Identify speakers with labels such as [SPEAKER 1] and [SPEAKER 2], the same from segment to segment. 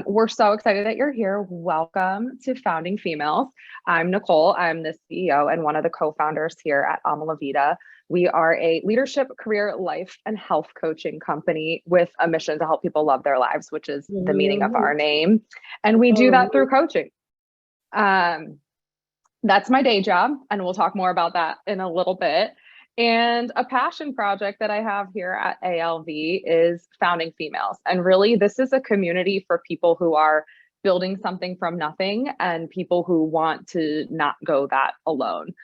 [SPEAKER 1] We're so excited that you're here. Welcome to Founding Females. I'm Nicole. I'm the CEO and one of the co-founders here at Vida. We are a leadership, career, life, and health coaching company with a mission to help people love their lives, which is the meaning of our name. And we do that through coaching. That's my day job, and we'll talk more about that in a little bit. And a passion project that I have here at ALV is Founding Females. And really, this is a community for people who are building something from nothing and people who want to not go that alone.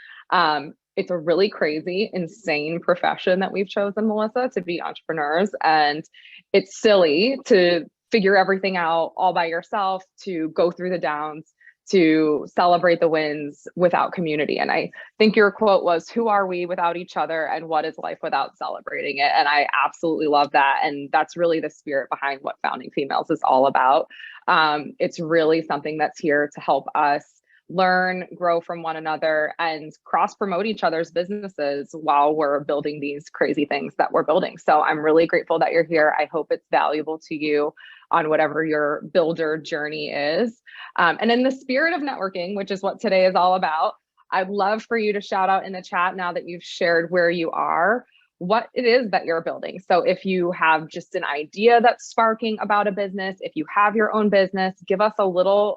[SPEAKER 1] It's a really crazy, insane profession that we've chosen, Melissa, to be entrepreneurs. And it's silly to figure everything out all by yourself, to go through the downs, to celebrate the wins without community. And I think your quote was, who are we without each other, and what is life without celebrating it? And I absolutely love that. And that's really the spirit behind what Founding Females is all about. It's really something that's here to help us learn, grow from one another, and cross-promote each other's businesses while we're building these crazy things that we're building. So I'm really grateful that you're here. I hope it's valuable to you on whatever your builder journey is. And in the spirit of networking, which is what today is all about, I'd love for you to shout out in the chat, now that you've shared where you are, what it is that you're building. So if you have just an idea that's sparking about a business, if you have your own business, give us a little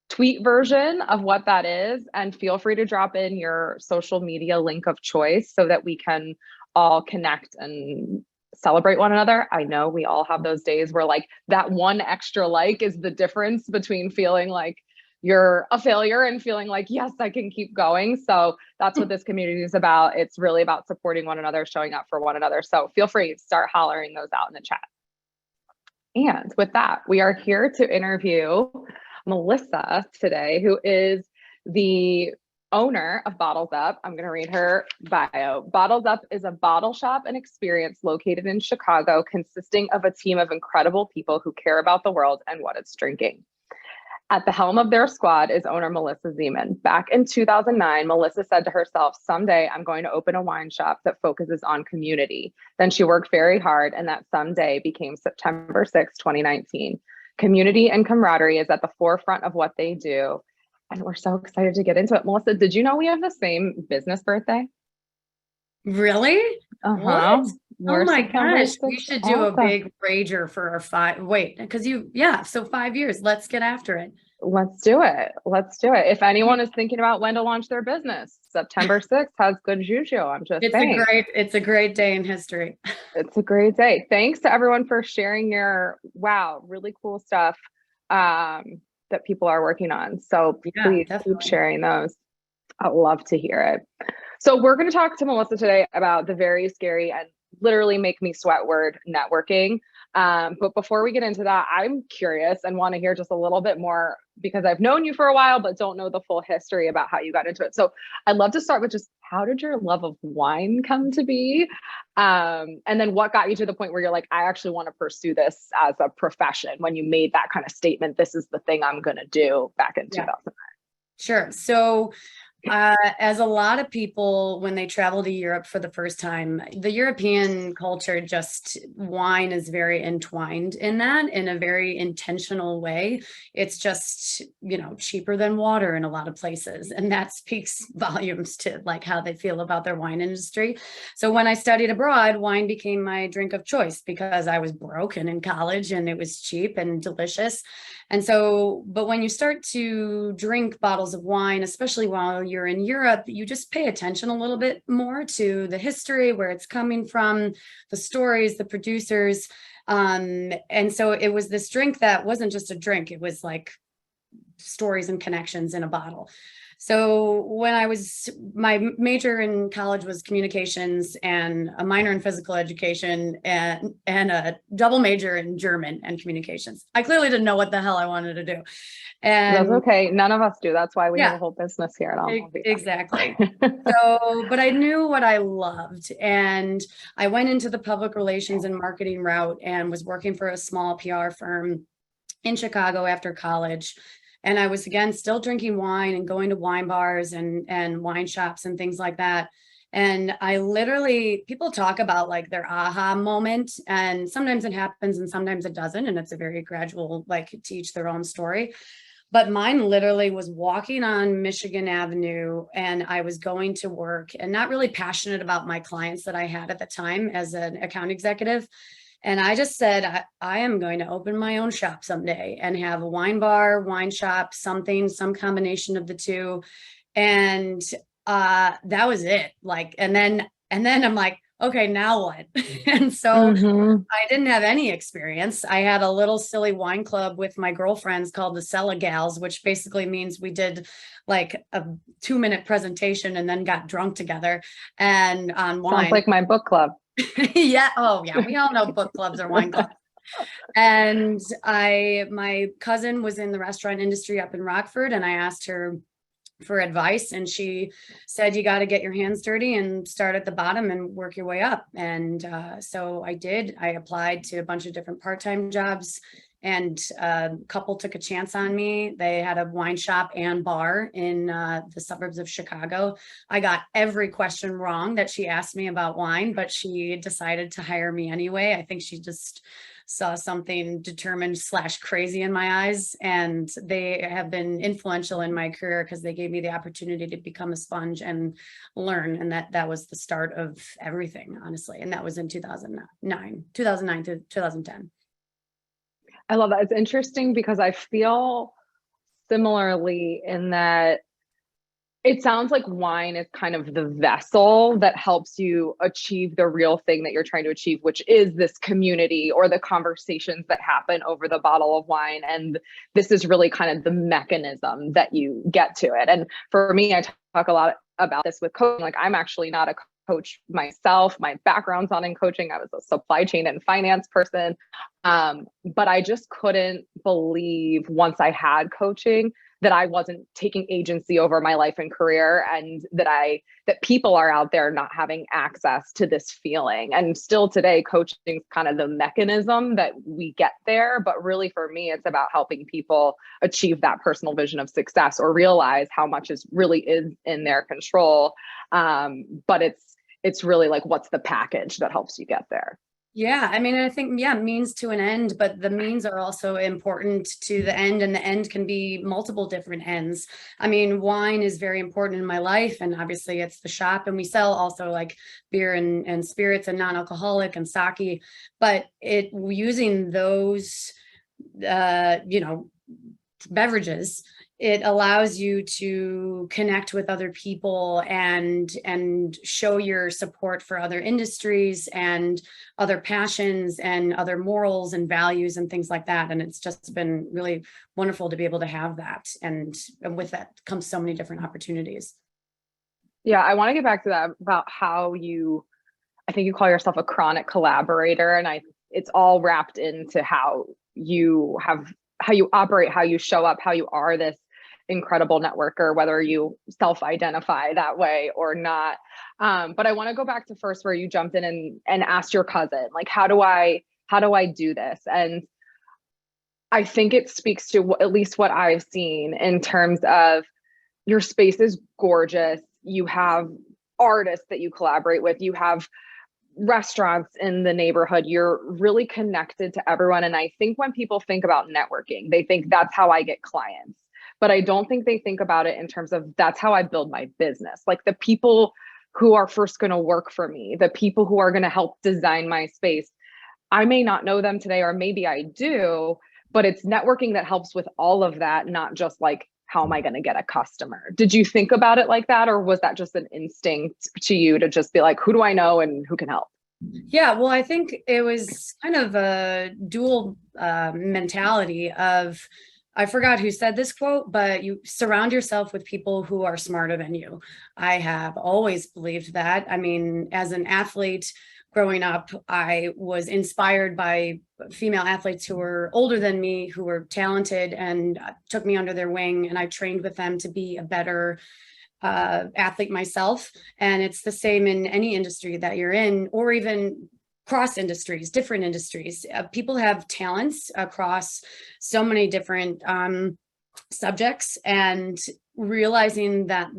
[SPEAKER 1] tweet version of what that is, and feel free to drop in your social media link of choice so that we can all connect and celebrate one another. I know we all have those days where like that one extra like is the difference between feeling like you're a failure and feeling like, yes, I can keep going. So that's what this community is about. It's really about supporting one another, showing up for one another. So feel free to start hollering those out in the chat. And with that, we are here to interview Melissa today, who is the owner of Bottles Up. I'm going to read her bio. Bottles Up is a bottle shop and experience located in Chicago, consisting of a team of incredible people who care about the world and what it's drinking. At the helm of their squad is owner Melissa Zeman. Back in 2009, Melissa said to herself, someday I'm going to open a wine shop that focuses on community. Then she worked very hard, and that someday became September 6, 2019. Community and camaraderie is at the forefront of what they do. And we're so excited to get into it. Melissa, did you know we have the same business birthday?
[SPEAKER 2] Really?
[SPEAKER 1] What?
[SPEAKER 2] Oh my gosh, we should do a big rager for our so 5 years. Let's get after it.
[SPEAKER 1] Let's do it. If anyone is thinking about when to launch their business, September 6th has good juju. I'm just saying.
[SPEAKER 2] It's a great day in history.
[SPEAKER 1] It's a great day. Thanks to everyone for sharing your, really cool stuff that people are working on. So please keep sharing those. I'd love to hear it. So we're going to talk to Melissa today about the very scary and literally make me sweat word, networking. But before we get into that, I'm curious and want to hear just a little bit more, because I've known you for a while, but don't know the full history about how you got into it. So I'd love to start with just, how did your love of wine come to be? And then what got you to the point where you're like, I actually want to pursue this as a profession, when you made that kind of statement, this is the thing I'm going to do, back in 2009.
[SPEAKER 2] Sure. So as a lot of people, when they travel to Europe for the first time, the European culture, just wine is very entwined in that in a very intentional way. It's just, cheaper than water in a lot of places. And that speaks volumes to like how they feel about their wine industry. So when I studied abroad, wine became my drink of choice because I was broken in college and it was cheap and delicious. And so, but when you start to drink bottles of wine, especially while you're in Europe, you just pay attention a little bit more to the history, where it's coming from, the stories, the producers. And so it was this drink that wasn't just a drink, it was like stories and connections in a bottle. So when my major in college was communications and a minor in physical education and a double major in German and communications. I clearly didn't know what the hell I wanted to do. And
[SPEAKER 1] that's okay. None of us do. That's why we have a whole business here at Vida.
[SPEAKER 2] Exactly. But I knew what I loved. And I went into the public relations and marketing route and was working for a small PR firm in Chicago after college. And I was, again, still drinking wine and going to wine bars and wine shops and things like that. And I literally, people talk about like their aha moment, and sometimes it happens and sometimes it doesn't. And it's a very gradual, like to each their own story. But mine literally was walking on Michigan Avenue, and I was going to work and not really passionate about my clients that I had at the time as an account executive. And I just said, I am going to open my own shop someday and have a wine bar, wine shop, something, some combination of the two. And that was it. Like, and then I'm like, okay, now what? And so
[SPEAKER 1] Mm-hmm.
[SPEAKER 2] I didn't have any experience. I had a little silly wine club with my girlfriends called the Cellar Gals, which basically means we did like a 2-minute presentation and then got drunk together and on
[SPEAKER 1] Sounds
[SPEAKER 2] wine.
[SPEAKER 1] like my book club.
[SPEAKER 2] Yeah. Oh, yeah. We all know book clubs or wine clubs. And my cousin was in the restaurant industry up in Rockford, and I asked her for advice, and she said, you got to get your hands dirty and start at the bottom and work your way up. And so I did. I applied to a bunch of different part-time jobs, and a couple took a chance on me. They had a wine shop and bar in the suburbs of Chicago. I got every question wrong that she asked me about wine, but she decided to hire me anyway. I think she just saw something determined / crazy in my eyes, and they have been influential in my career because they gave me the opportunity to become a sponge and learn. And that was the start of everything, honestly. And that was in 2009 to 2010.
[SPEAKER 1] I love that. It's interesting because I feel similarly in that it sounds like wine is kind of the vessel that helps you achieve the real thing that you're trying to achieve, which is this community or the conversations that happen over the bottle of wine. And this is really kind of the mechanism that you get to it. And for me, I talk a lot about this with coaching. Like, I'm actually not a coach myself. My background's not in coaching. I was a supply chain and finance person. But I just couldn't believe once I had coaching that I wasn't taking agency over my life and career, and that people are out there not having access to this feeling. And still today, coaching is kind of the mechanism that we get there. But really for me, it's about helping people achieve that personal vision of success or realize how much really is in their control. But it's really like, what's the package that helps you get there?
[SPEAKER 2] Yeah, I mean, I think, yeah, means to an end, but the means are also important to the end, and the end can be multiple different ends. I mean, wine is very important in my life, and obviously it's the shop, and we sell also like beer and spirits and non-alcoholic and sake, but using those, beverages, it allows you to connect with other people and show your support for other industries and other passions and other morals and values and things like that. And it's just been really wonderful to be able to have that. And with that comes so many different opportunities.
[SPEAKER 1] Yeah, I want to get back to that about how I think you call yourself a chronic collaborator, and it's all wrapped into how you operate, how you show up, how you are this incredible networker, whether you self-identify that way or not. But I want to go back to first where you jumped in and asked your cousin, like, how do I do this? And I think it speaks to at least what I've seen in terms of your space is gorgeous. You have artists that you collaborate with. You have restaurants in the neighborhood. You're really connected to everyone. And I think when people think about networking, they think that's how I get clients. But I don't think they think about it in terms of that's how I build my business. Like, the people who are first going to work for me, the people who are going to help design my space, I may not know them today, or maybe I do, but it's networking that helps with all of that, not just like, how am I going to get a customer? Did you think about it like that? Or was that just an instinct to you to just be like, who do I know and who can help?
[SPEAKER 2] Yeah, well, I think it was kind of a dual mentality of, I forgot who said this quote, but you surround yourself with people who are smarter than you. I have always believed that. I mean, as an athlete growing up, I was inspired by female athletes who were older than me, who were talented, and took me under their wing, and I trained with them to be a better athlete myself. And it's the same in any industry that you're in, or even cross industries, different industries. People have talents across so many different subjects, and realizing that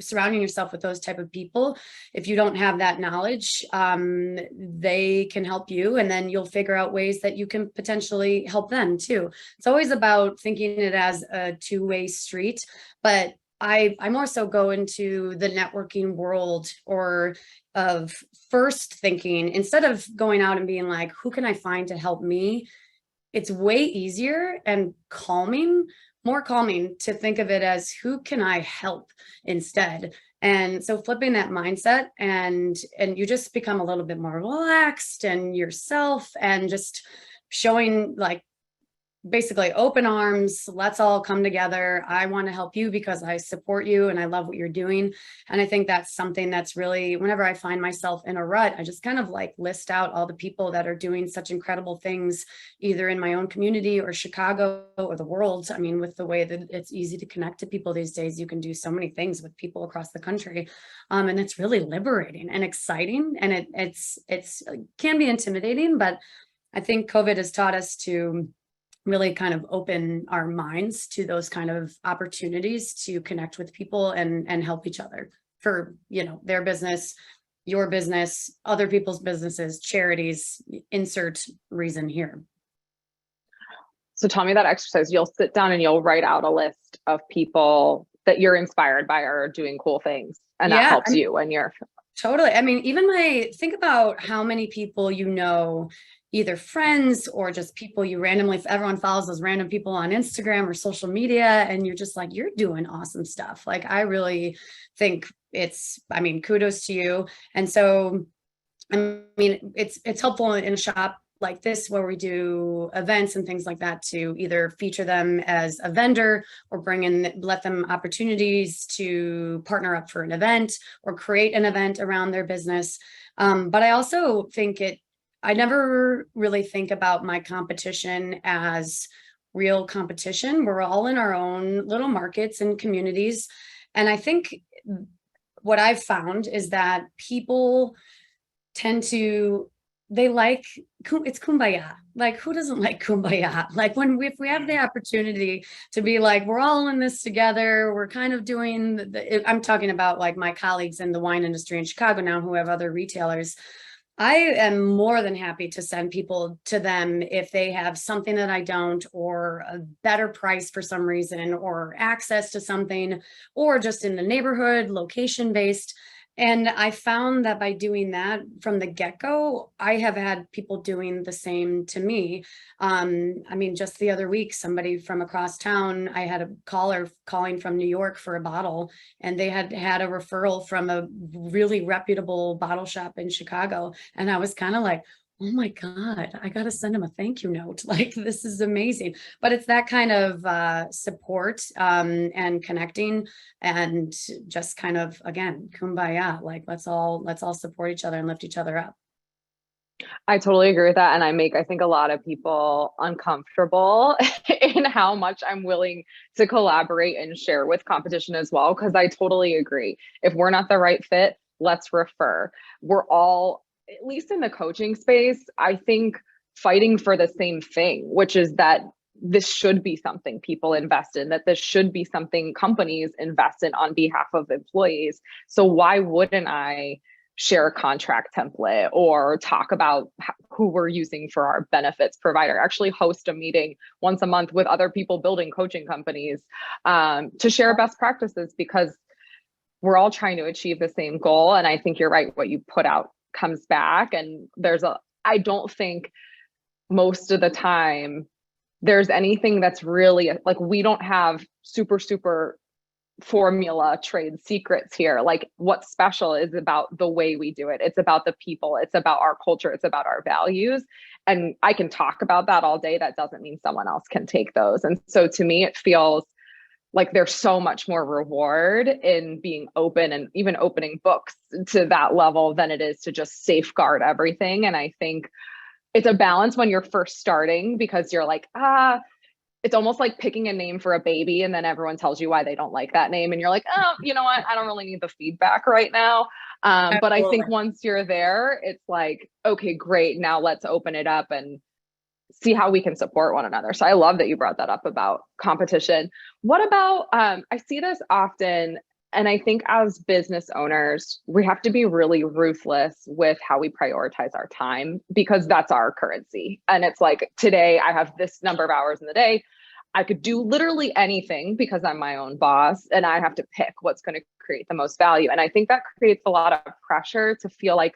[SPEAKER 2] surrounding yourself with those type of people, if you don't have that knowledge, they can help you, and then you'll figure out ways that you can potentially help them too. It's always about thinking it as a two-way street, but I more so go into the networking world, or of first thinking, instead of going out and being like, who can I find to help me? It's way easier and more calming to think of it as, who can I help instead? And so flipping that mindset, and you just become a little bit more relaxed and yourself, and just showing like basically open arms, let's all come together. I want to help you because I support you and I love what you're doing. And I think that's something that's really, whenever I find myself in a rut, I just kind of like list out all the people that are doing such incredible things, either in my own community or Chicago or the world. I mean, with the way that it's easy to connect to people these days, you can do so many things with people across the country. And it's really liberating and exciting. And it can be intimidating, but I think COVID has taught us to really kind of open our minds to those kind of opportunities to connect with people and help each other for, their business, your business, other people's businesses, charities, insert reason here.
[SPEAKER 1] So tell me that exercise. You'll sit down and you'll write out a list of people that you're inspired by or doing cool things, and that helps you and your.
[SPEAKER 2] Totally. I mean, even think about how many people, either friends or just people you randomly, everyone follows those random people on Instagram or social media, and you're just like, you're doing awesome stuff. Like, I really think kudos to you. And so, it's helpful in a shop like this, where we do events and things like that, to either feature them as a vendor or let them opportunities to partner up for an event or create an event around their business. But I also think I never really think about my competition as real competition. We're all in our own little markets and communities. And I think what I've found is that people tend to, it's kumbaya. Like, who doesn't like kumbaya? Like, if we have the opportunity to be like, we're all in this together, we're kind of doing I'm talking about like my colleagues in the wine industry in Chicago now who have other retailers. I am more than happy to send people to them if they have something that I don't, or a better price for some reason, or access to something, or just in the neighborhood, location based. And I found that by doing that from the get-go, I have had people doing the same to me. Just the other week, somebody from across town, I had a caller calling from New York for a bottle, and they had a referral from a really reputable bottle shop in Chicago. And I was kind of like, oh my God, I got to send him a thank you note. Like, this is amazing. But it's that kind of support and connecting, and just kind of, again, kumbaya, like, let's all support each other and lift each other up.
[SPEAKER 1] I totally agree with that. And I think a lot of people uncomfortable in how much I'm willing to collaborate and share with competition as well. Cause I totally agree. If we're not the right fit, let's refer. We're all, at least in the coaching space, I think, fighting for the same thing, which is that this should be something people invest in, that this should be something companies invest in on behalf of employees. So why wouldn't I share a contract template or talk about who we're using for our benefits provider, actually host a meeting once a month with other people building coaching companies to share best practices, because we're all trying to achieve the same goal. And I think you're right, what you put out comes back. And I don't think most of the time there's anything that's really like, we don't have super formula trade secrets here. Like, what's special is about the way we do it. It's about the people, it's about our culture, it's about our values. And I can talk about that all day. That doesn't mean someone else can take those. And so to me, it feels like there's so much more reward in being open and even opening books to that level than it is to just safeguard everything. And I think it's a balance when you're first starting, because you're like, it's almost like picking a name for a baby, and then everyone tells you why they don't like that name. And you're like, oh, you know what? I don't really need the feedback right now. But I think once you're there, it's like, okay, great. Now let's open it up and see how we can support one another. So I love that you brought that up about competition. What about, I see this often, And I think as business owners, we have to be really ruthless with how we prioritize our time, because that's our currency. And it's like, today I have this number of hours in the day. I could do literally anything because I'm my own boss, and I have to pick what's going to create the most value. And I think that creates a lot of pressure to feel like,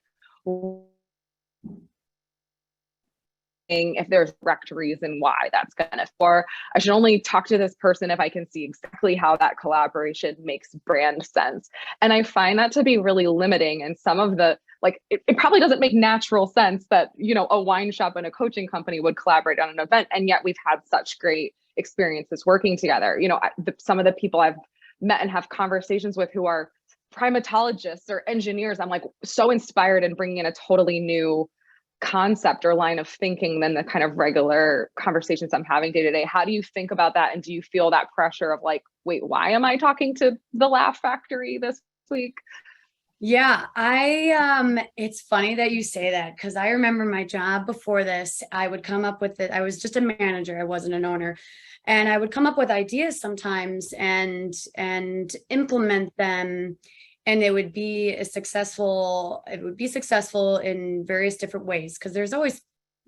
[SPEAKER 1] if there's a direct reason why that's gonna, or I should only talk to this person if I can see exactly how that collaboration makes brand sense. And I find that to be really limiting. And some of the, like, it probably doesn't make natural sense that, you know, a wine shop and a coaching company would collaborate on an event. And yet we've had such great experiences working together. You know, some of the people I've met and have conversations with who are primatologists or engineers, I'm like so inspired and bringing in a totally new concept or line of thinking than the kind of regular conversations I'm having day to day. How do you think about that? And do you feel that pressure of like, wait, why am I talking to the Laugh Factory this week?
[SPEAKER 2] Yeah, it's funny that you say that, because I remember my job before this, I would come up with it. I was just a manager, I wasn't an owner. And I would come up with ideas sometimes and implement them, and it would be successful in various different ways, because there's always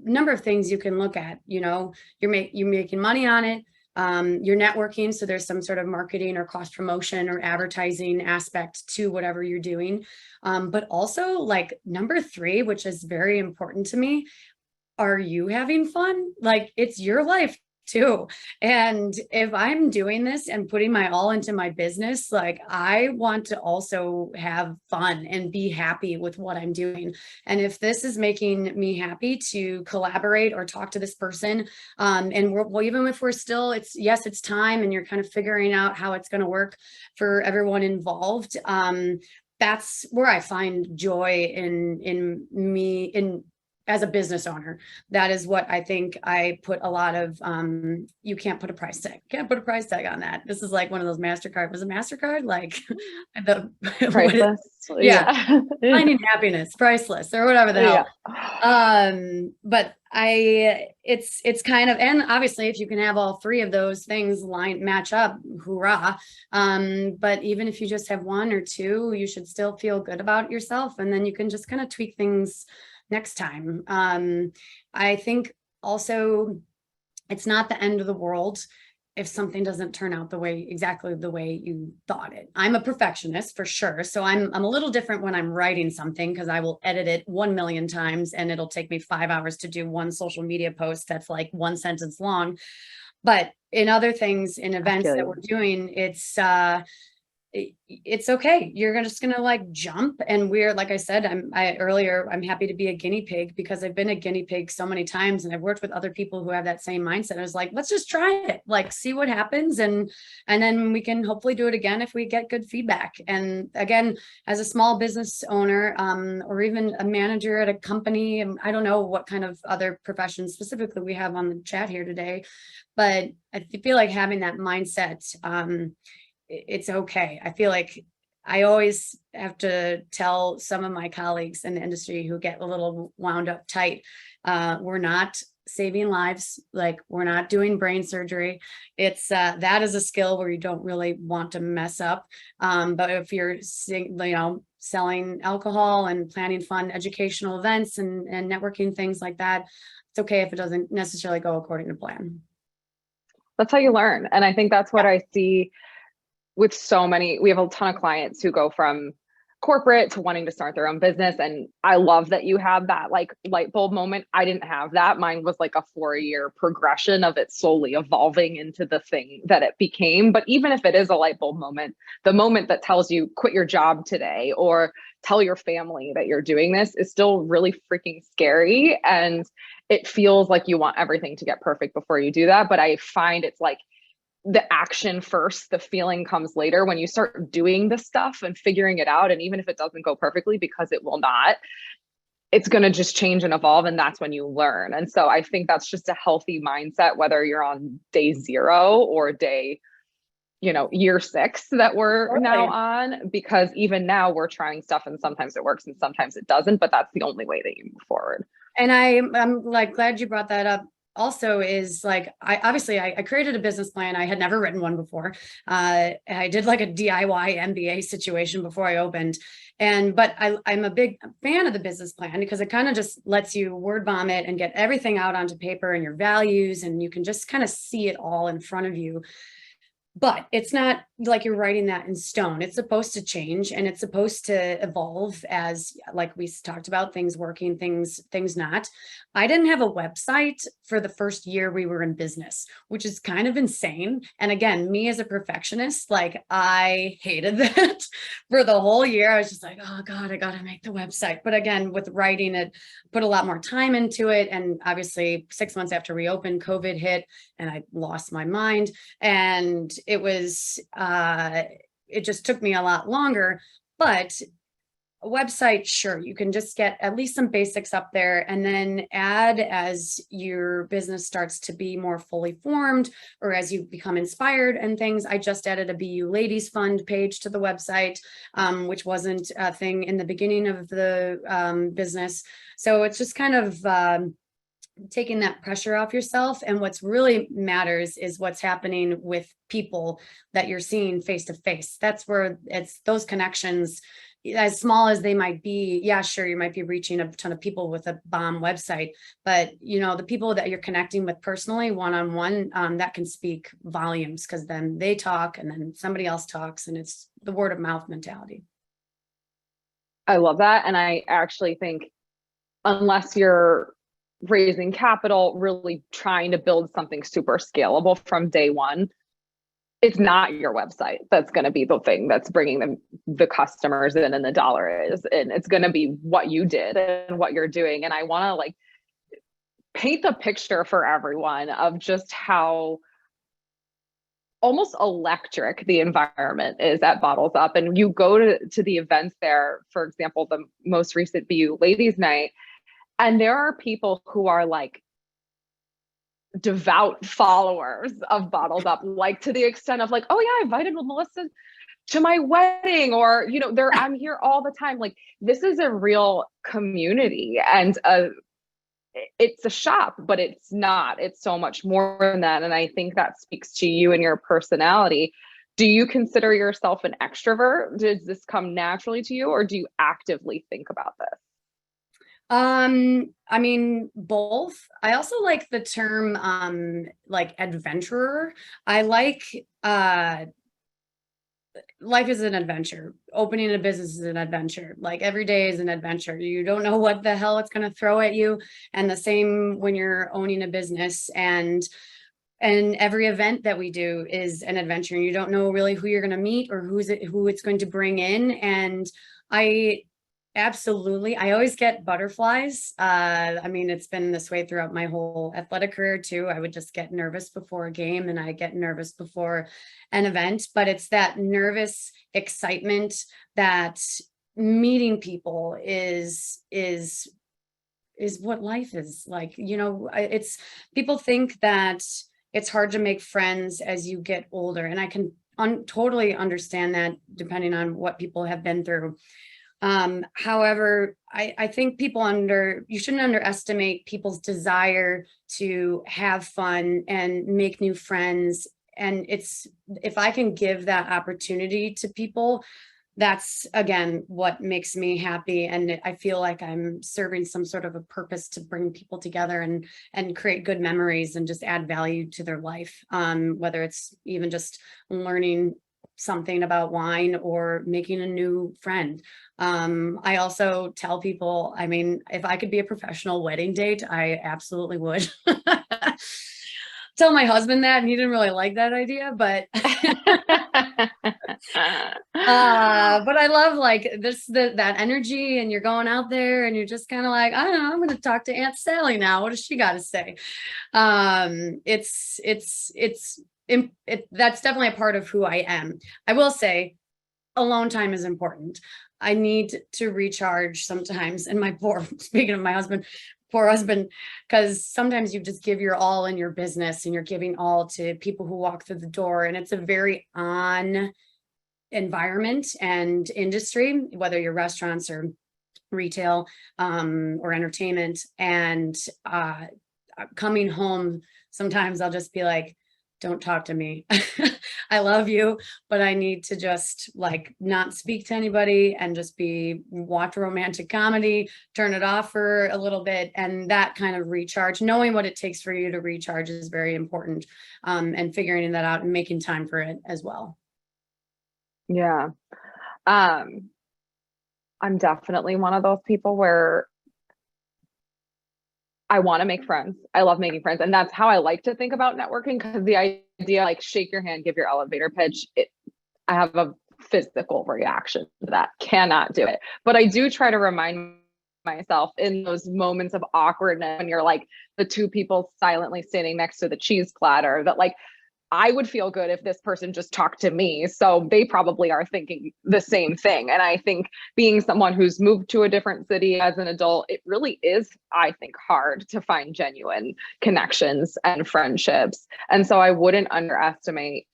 [SPEAKER 2] a number of things you can look at. You know, you're making money on it. You're networking, so there's some sort of marketing or cross promotion or advertising aspect to whatever you're doing. But also, like, number 3, which is very important to me, are you having fun? Like, it's your life too. And if I'm doing this and putting my all into my business, like, I want to also have fun and be happy with what I'm doing. And if this is making me happy to collaborate or talk to this person, and well, even if we're still, it's time and you're kind of figuring out how it's going to work for everyone involved. That's where I find joy in as a business owner. That is what I think I put a lot of, you can't put a price tag on that. This is like one of those MasterCard, was it MasterCard? Like the
[SPEAKER 1] Priceless.
[SPEAKER 2] yeah. Finding happiness, priceless, or whatever the hell. Yeah. But it's kind of, and obviously if you can have all 3 of those things match up, hoorah. But even if you just have 1 or 2, you should still feel good about yourself. And then you can just kind of tweak things next time. I think also it's not the end of the world if something doesn't turn out exactly the way you thought it. I'm a perfectionist for sure. So I'm a little different when I'm writing something, because I will edit it 1 million times and it'll take me 5 hours to do one social media post that's like 1 sentence long. But in other things, in events that we're doing, it's okay. You're just gonna like jump, and we're, like I said, I'm happy to be a guinea pig, because I've been a guinea pig so many times, and I've worked with other people who have that same mindset. I was like, let's just try it, like, see what happens, and then we can hopefully do it again if we get good feedback. And again, as a small business owner, or even a manager at a company, I don't know what kind of other professions specifically we have on the chat here today, but I feel like having that mindset, it's okay. I feel like I always have to tell some of my colleagues in the industry who get a little wound up tight, we're not saving lives. Like, we're not doing brain surgery. It's that is a skill where you don't really want to mess up. But if you're, selling alcohol and planning fun educational events and networking, things like that, it's okay if it doesn't necessarily go according to plan.
[SPEAKER 1] That's how you learn. And I think that's what I see with we have a ton of clients who go from corporate to wanting to start their own business. And I love that you have that like light bulb moment. I didn't have that. Mine was like a 4-year progression of it slowly evolving into the thing that it became. But even if it is a light bulb moment, the moment that tells you quit your job today or tell your family that you're doing this is still really freaking scary. And it feels like you want everything to get perfect before you do that. But I find it's like, the action first, the feeling comes later when you start doing the stuff and figuring it out. And even if it doesn't go perfectly, because it will not, it's going to just change and evolve. And that's when you learn. And so I think that's just a healthy mindset, whether you're on day 0 or day, year 6 that we're now on, because even now we're trying stuff and sometimes it works and sometimes it doesn't, but that's the only way that you move forward.
[SPEAKER 2] And I'm like glad you brought that up also is like, I created a business plan. I had never written one before. I did like a DIY MBA situation before I opened. But I'm a big fan of the business plan because it kind of just lets you word vomit and get everything out onto paper and your values, and you can just kind of see it all in front of you. But it's not like you're writing that in stone. It's supposed to change, and it's supposed to evolve as, like we talked about, things working, things not. I didn't have a website for the first year we were in business, which is kind of insane. And again, me as a perfectionist, like I hated that for the whole year. I was just like, oh God, I got to make the website. But again, with writing it, put a lot more time into it. And obviously 6 months after we opened, COVID hit and I lost my mind. And it just took me a lot longer, but a website, sure, you can just get at least some basics up there and then add as your business starts to be more fully formed or as you become inspired and things. I just added a BU Ladies Fund page to the website, which wasn't a thing in the beginning of the business. So it's just kind of taking that pressure off yourself. And what's really matters is what's happening with people that you're seeing face to face. That's where it's those connections, as small as they might be. Yeah, sure, you might be reaching a ton of people with a bomb website, but the people that you're connecting with personally, one-on-one, that can speak volumes, because then they talk and then somebody else talks, and it's the word of mouth mentality.
[SPEAKER 1] I love that. And I actually think unless you're raising capital, really trying to build something super scalable from day one, it's not your website that's going to be the thing that's bringing the customers in and the dollar is, and it's going to be what you did and what you're doing. And I want to like paint the picture for everyone of just how almost electric the environment is at Bottles Up. And you go to the events there, for example, the most recent BU Ladies Night, and there are people who are like devout followers of Bottles Up, like to the extent of like, oh yeah, I invited Melissa to my wedding, or I'm here all the time. Like, this is a real community, and it's a shop, but it's not. It's so much more than that. And I think that speaks to you and your personality. Do you consider yourself an extrovert? Does this come naturally to you, or do you actively think about this?
[SPEAKER 2] I mean, both. I also like the term, like adventurer. I like, life is an adventure. Opening a business is an adventure. Like every day is an adventure. You don't know what the hell it's going to throw at you. And the same when you're owning a business, and every event that we do is an adventure. You don't know really who you're going to meet or who it's going to bring in. And absolutely. I always get butterflies. I mean, it's been this way throughout my whole athletic career too. I would just get nervous before a game, and I get nervous before an event, but it's that nervous excitement that meeting people is what life is like. It's, people think that it's hard to make friends as you get older. And I can totally understand that depending on what people have been through. However, I think you shouldn't underestimate people's desire to have fun and make new friends. And if I can give that opportunity to people, that's again what makes me happy. And I feel like I'm serving some sort of a purpose to bring people together and create good memories and just add value to their life. Whether it's even just learning something about wine or making a new friend. I also tell people, I mean, if I could be a professional wedding date, I absolutely would. Tell my husband that, and he didn't really like that idea, but but I love like that energy, and you're going out there and you're just kind of like, I don't know, I'm going to talk to Aunt Sally now. What does she got to say? That's definitely a part of who I am. I will say alone time is important. I need to recharge sometimes. And speaking of my husband, poor husband, because sometimes you just give your all in your business, and you're giving all to people who walk through the door. And it's a very on environment and industry, whether you're restaurants or retail, or entertainment. And coming home, sometimes I'll just be like, don't talk to me. I love you, but I need to just like not speak to anybody and just watch a romantic comedy, turn it off for a little bit. And that kind of recharge, knowing what it takes for you to recharge is very important. And figuring that out and making time for it as well.
[SPEAKER 1] Yeah. I'm definitely one of those people where I want to make friends. I love making friends. And that's how I like to think about networking, because the idea, like, shake your hand, give your elevator pitch, I have a physical reaction to that. Cannot do it. But I do try to remind myself in those moments of awkwardness when you're like the two people silently standing next to the cheese platter, that like, I would feel good if this person just talked to me. So they probably are thinking the same thing. And I think being someone who's moved to a different city as an adult, it really is, I think, hard to find genuine connections and friendships. And so I wouldn't underestimate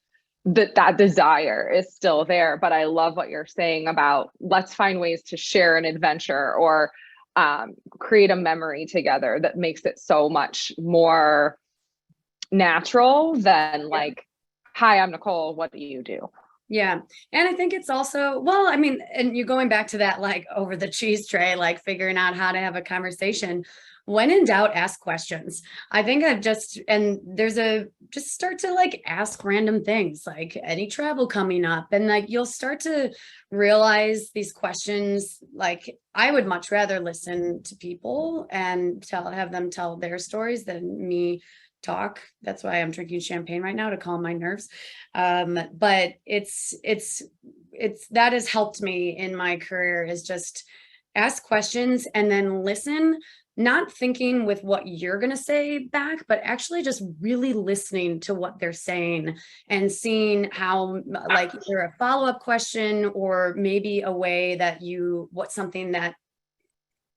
[SPEAKER 1] that desire is still there. But I love what you're saying about let's find ways to share an adventure or create a memory together that makes it so much more natural than like, hi, I'm Nicole, what do you do?
[SPEAKER 2] Yeah. And I think it's also, well, I mean, and you're going back to that, like over the cheese tray, like figuring out how to have a conversation. When in doubt, ask questions. I think just start to like ask random things, like any travel coming up. And like, you'll start to realize these questions. Like, I would much rather listen to people and have them tell their stories than me talk. That's why I'm drinking champagne right now, to calm my nerves. But it's that has helped me in my career, is just ask questions and then listen, not thinking with what you're going to say back, but actually just really listening to what they're saying and seeing how, like, either a follow-up question or maybe a way that something that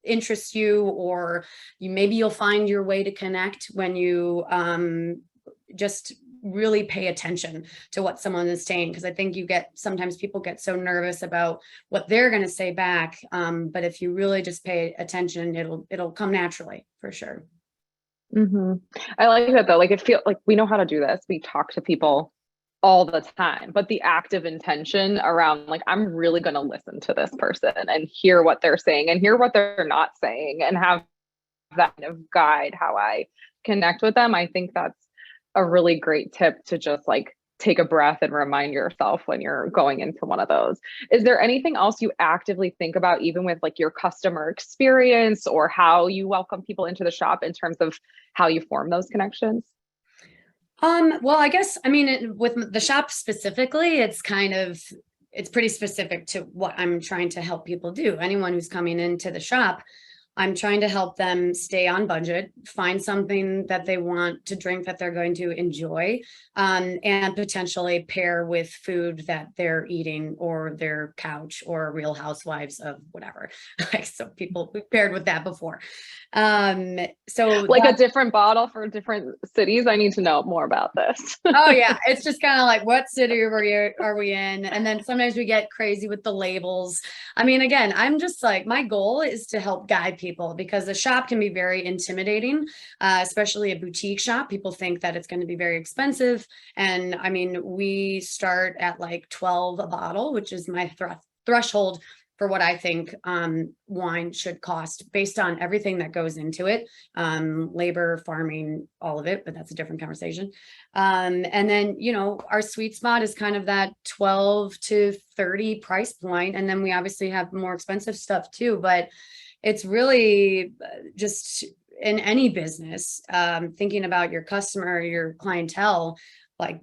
[SPEAKER 2] interests you, or you'll find your way to connect when you just really pay attention to what someone is saying. Because I think sometimes people get so nervous about what they're going to say back, but if you really just pay attention, it'll come naturally, for sure.
[SPEAKER 1] Mm-hmm. I like that though. Like, it feels like we know how to do this. We talk to people all the time, but the active intention around like, I'm really going to listen to this person and hear what they're saying and hear what they're not saying and have that kind of guide how I connect with them. I think that's a really great tip, to just like take a breath and remind yourself when you're going into one of those. Is there anything else you actively think about, even with like your customer experience or how you welcome people into the shop, in terms of how you form those connections?
[SPEAKER 2] Well, I guess, I mean, with the shop specifically, it's pretty specific to what I'm trying to help people do. Anyone who's coming into the shop, I'm trying to help them stay on budget, find something that they want to drink that they're going to enjoy, and potentially pair with food that they're eating, or their couch, or Real Housewives of whatever. Like, so we've paired with that before. So
[SPEAKER 1] like a different bottle for different cities. I need to know more about this.
[SPEAKER 2] Oh yeah, it's just kind of like, what city are we in? And then sometimes we get crazy with the labels. I mean, again, I'm just like, my goal is to help guide people, because the shop can be very intimidating, especially a boutique shop. People think that it's going to be very expensive. And I mean, we start at like 12 a bottle, which is my threshold for what I think wine should cost, based on everything that goes into it, labor, farming, all of it, but that's a different conversation. And then, our sweet spot is kind of that 12 to 30 price point. And then we obviously have more expensive stuff too, but it's really just in any business, thinking about your customer, your clientele, like,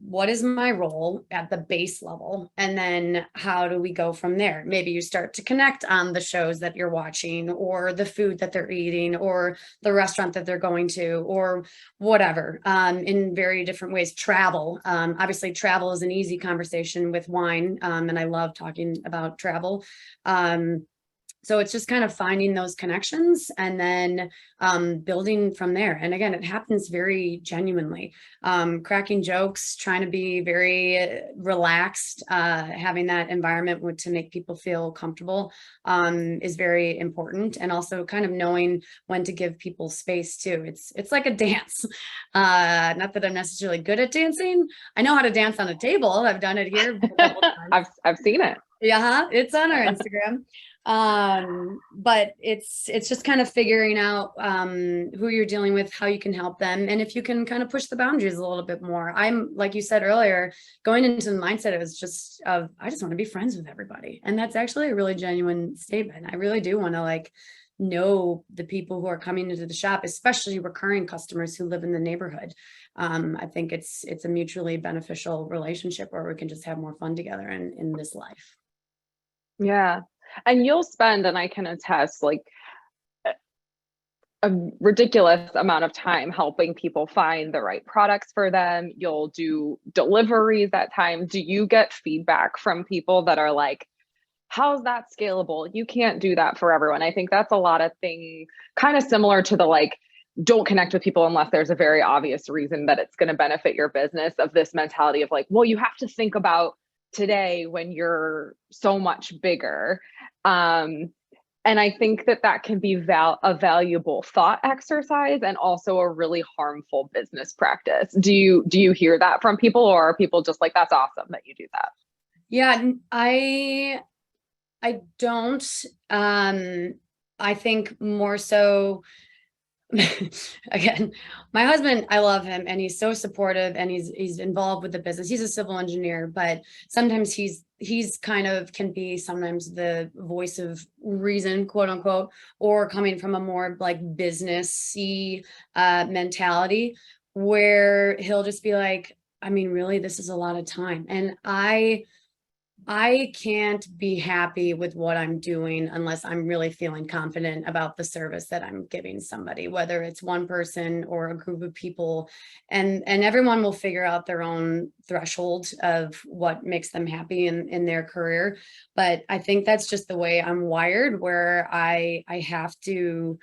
[SPEAKER 2] what is my role at the base level? And then how do we go from there? Maybe you start to connect on the shows that you're watching, or the food that they're eating, or the restaurant that they're going to, or whatever, in very different ways. Travel. Obviously, travel is an easy conversation with wine. And I love talking about travel. So it's just kind of finding those connections and then building from there. And again, it happens very genuinely. Cracking jokes, trying to be very relaxed, having that environment to make people feel comfortable is very important. And also kind of knowing when to give people space too. It's like a dance. Not that I'm necessarily good at dancing. I know how to dance on a table. I've done it here a couple times.
[SPEAKER 1] I've seen it.
[SPEAKER 2] Yeah, it's on our Instagram. But it's just kind of figuring out who you're dealing with, how you can help them, and if you can kind of push the boundaries a little bit more. I'm, like you said earlier, going into the mindset, it was just of, I just want to be friends with everybody. And that's actually a really genuine statement. I really do want to like know the people who are coming into the shop, especially recurring customers who live in the neighborhood. I think it's a mutually beneficial relationship where we can just have more fun together in this life.
[SPEAKER 1] Yeah. And you'll spend, and I can attest, like a ridiculous amount of time helping people find the right products for them. You'll do deliveries at time. Do you get feedback from people that are like, how's that scalable? You can't do that for everyone. I think that's a lot of things kind of similar to the like, don't connect with people unless there's a very obvious reason that it's going to benefit your business, of this mentality of like, well, you have to think about today when you're so much bigger. And I think that can be a valuable thought exercise and also a really harmful business practice. Do you hear that from people, or are people just like, that's awesome that you do that?
[SPEAKER 2] Yeah, I don't. I think more so, again, my husband, I love him and he's so supportive and he's involved with the business. He's a civil engineer, but sometimes he's kind of can be sometimes the voice of reason, quote unquote, or coming from a more like businessy mentality, where he'll just be like, I mean, really, this is a lot of time. And I can't be happy with what I'm doing unless I'm really feeling confident about the service that I'm giving somebody, whether it's one person or a group of people, and everyone will figure out their own threshold of what makes them happy in their career. But I think that's just the way I'm wired, where I have to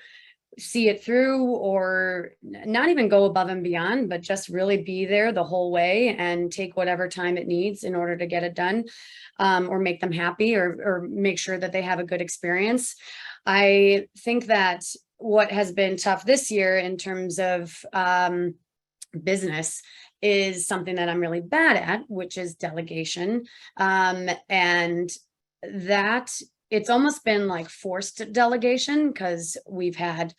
[SPEAKER 2] see it through, or not even go above and beyond, but just really be there the whole way and take whatever time it needs in order to get it done, or make them happy, or make sure that they have a good experience. I think that what has been tough this year in terms of business is something that I'm really bad at, which is delegation. And that it's almost been like forced delegation, because we've had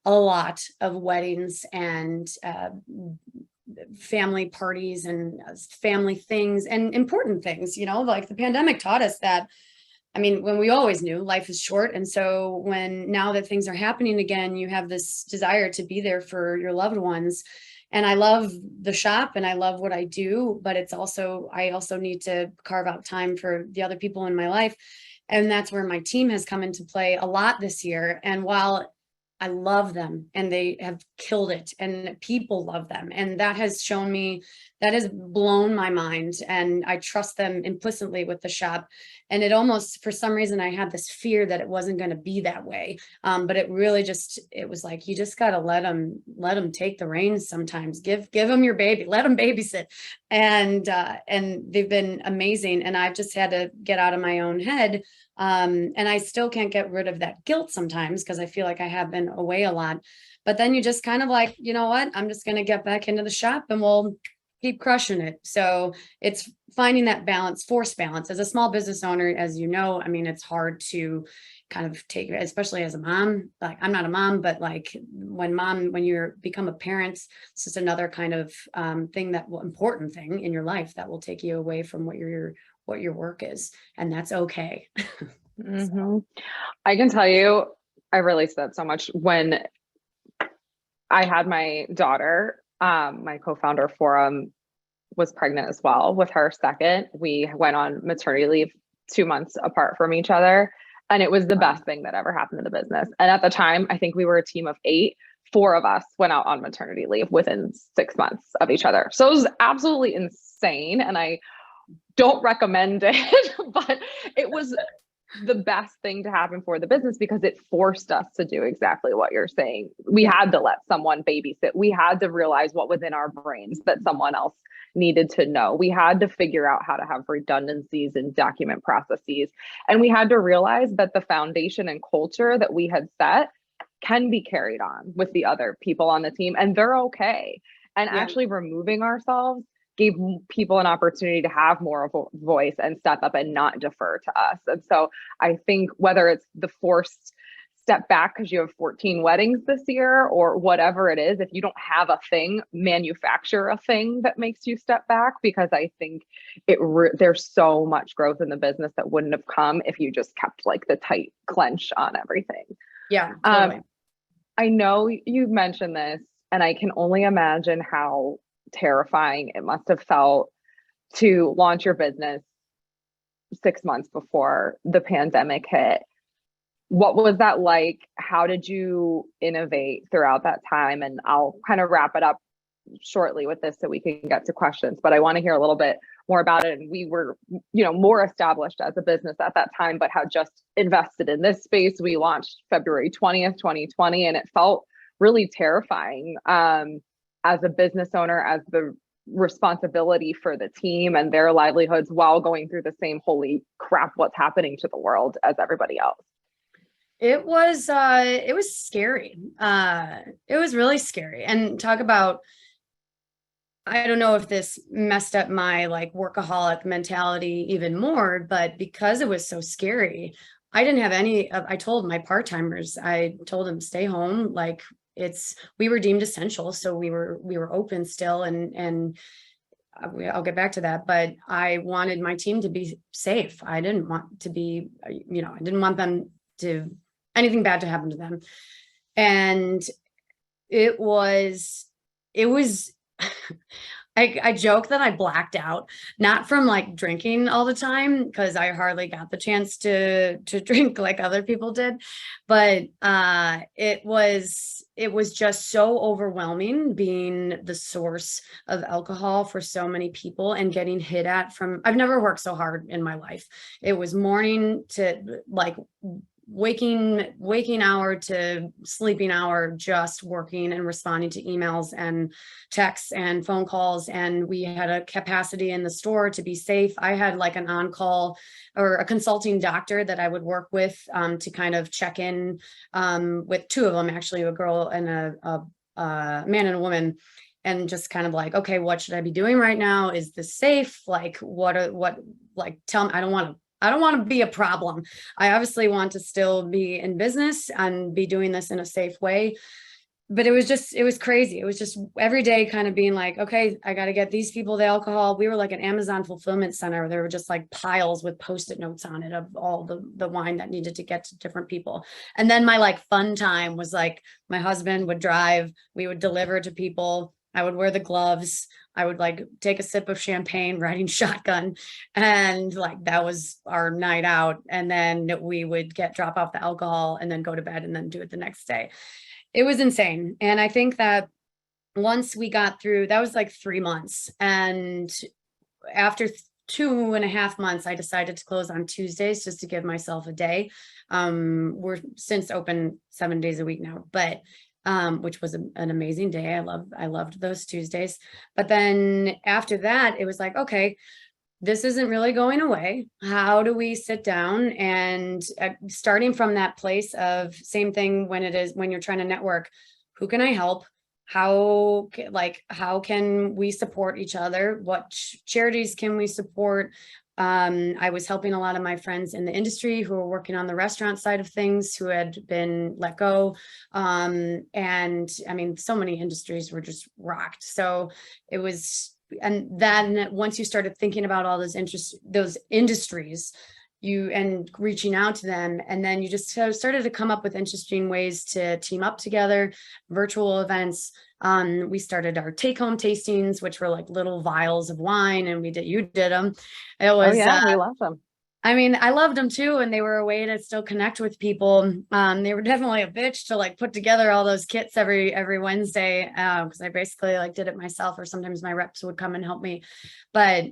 [SPEAKER 2] a lot of weddings and family parties and family things and important things, like the pandemic taught us that. I mean, when we always knew life is short. And so now that things are happening again, you have this desire to be there for your loved ones. And I love the shop and I love what I do, but I also need to carve out time for the other people in my life. And that's where my team has come into play a lot this year. And while I love them and they have killed it and people love them, and that has shown me, that has blown my mind, and I trust them implicitly with the shop. And it almost, for some reason, I had this fear that it wasn't going to be that way. But it really it was like, you just got to let them take the reins sometimes. Give them your baby, let them babysit. And they've been amazing. And I've just had to get out of my own head. And I still can't get rid of that guilt sometimes, because I feel like I have been away a lot. But then you just kind of like, you know what, I'm just going to get back into the shop and we'll keep crushing it. So it's finding that balance, forced balance. As a small business owner, as you know, I mean, it's hard to kind of take, especially as a mom. Like, I'm not a mom, but like when you become a parent, it's just another kind of important thing in your life that will take you away from what your work is. And that's okay.
[SPEAKER 1] Mm-hmm. I can tell you, I realized that so much when I had my daughter. My co-founder Forum was pregnant as well with her second. We went on maternity leave 2 months apart from each other. And it was the best thing that ever happened to the business. And at the time, I think we were a team of 8. 4 of us went out on maternity leave within 6 months of each other. So it was absolutely insane. And I don't recommend it, but it was the best thing to happen for the business because it forced us to do exactly what you're saying. We had to let someone babysit. We had to realize what was in our brains that someone else needed to know. We had to figure out how to have redundancies and document processes. And we had to realize that the foundation and culture that we had set can be carried on with the other people on the team, and they're okay. And actually removing ourselves gave people an opportunity to have more of a voice and step up and not defer to us. And so I think whether it's the forced step back because you have 14 weddings this year or whatever it is, if you don't have a thing, manufacture a thing that makes you step back, because I think there's so much growth in the business that wouldn't have come if you just kept like the tight clench on everything.
[SPEAKER 2] Yeah, totally.
[SPEAKER 1] I know you've mentioned this, and I can only imagine how terrifying it must have felt to launch your business 6 months before the pandemic hit. What was that like? How did you innovate throughout that time? And I'll kind of wrap it up shortly with this so we can get to questions, but I want to hear a little bit more about it. And we were, more established as a business at that time, but had just invested in this space. We launched February 20th, 2020, and it felt really terrifying as a business owner, as the responsibility for the team and their livelihoods while going through the same holy crap, what's happening to the world as everybody else.
[SPEAKER 2] It was scary. It was really scary. And talk about, I don't know if this messed up my like workaholic mentality even more, but because it was so scary, I didn't have I told my part-timers, I told them stay home. Like we were deemed essential. So we were open still. And I'll get back to that, but I wanted my team to be safe. I didn't want to be, I didn't want them to anything bad to happen to them. And it was I joke that I blacked out, not from like drinking all the time, because I hardly got the chance to drink like other people did, but it was just so overwhelming being the source of alcohol for so many people and getting hit at from, I've never worked so hard in my life. It was morning to like waking hour to sleeping hour, just working and responding to emails and texts and phone calls. And we had a capacity in the store to be safe. I had like an on-call or a consulting doctor that I would work with to kind of check in with two of them, actually, a girl and a man and a woman. And just kind of like, okay, what should I be doing right now? Is this safe? Like, tell me, I don't want to be a problem. I obviously want to still be in business and be doing this in a safe way. But it was crazy. It was just every day kind of being like, okay, I got to get these people the alcohol. We were like an Amazon fulfillment center. There were just like piles with Post-it notes on it of all the wine that needed to get to different people. And then my like fun time was like, my husband would drive, we would deliver to people. I would wear the gloves. I would like take a sip of champagne, riding shotgun. And like, that was our night out. And then we would drop off the alcohol and then go to bed and then do it the next day. It was insane. And I think that once we got through, that was like 3 months. And after 2.5 months, I decided to close on Tuesdays just to give myself a day. We're since open 7 days a week now, but which was an amazing day. I loved those Tuesdays. But then after that, it was like, okay, this isn't really going away. How do we sit down and starting from that place of same thing when you're trying to network, who can I help? How can we support each other? What charities can we support? I was helping a lot of my friends in the industry who were working on the restaurant side of things, who had been let go. And I mean, so many industries were just rocked. So it was, and then once you started thinking about all those industries, and reaching out to them, and then you just started to come up with interesting ways to team up together, virtual events. We started our take-home tastings, which were like little vials of wine, and you did them. It was,
[SPEAKER 1] we love them.
[SPEAKER 2] I mean, I loved them too, and they were a way to still connect with people. They were definitely a bitch to like put together all those kits every Wednesday, because I basically like did it myself, or sometimes my reps would come and help me. But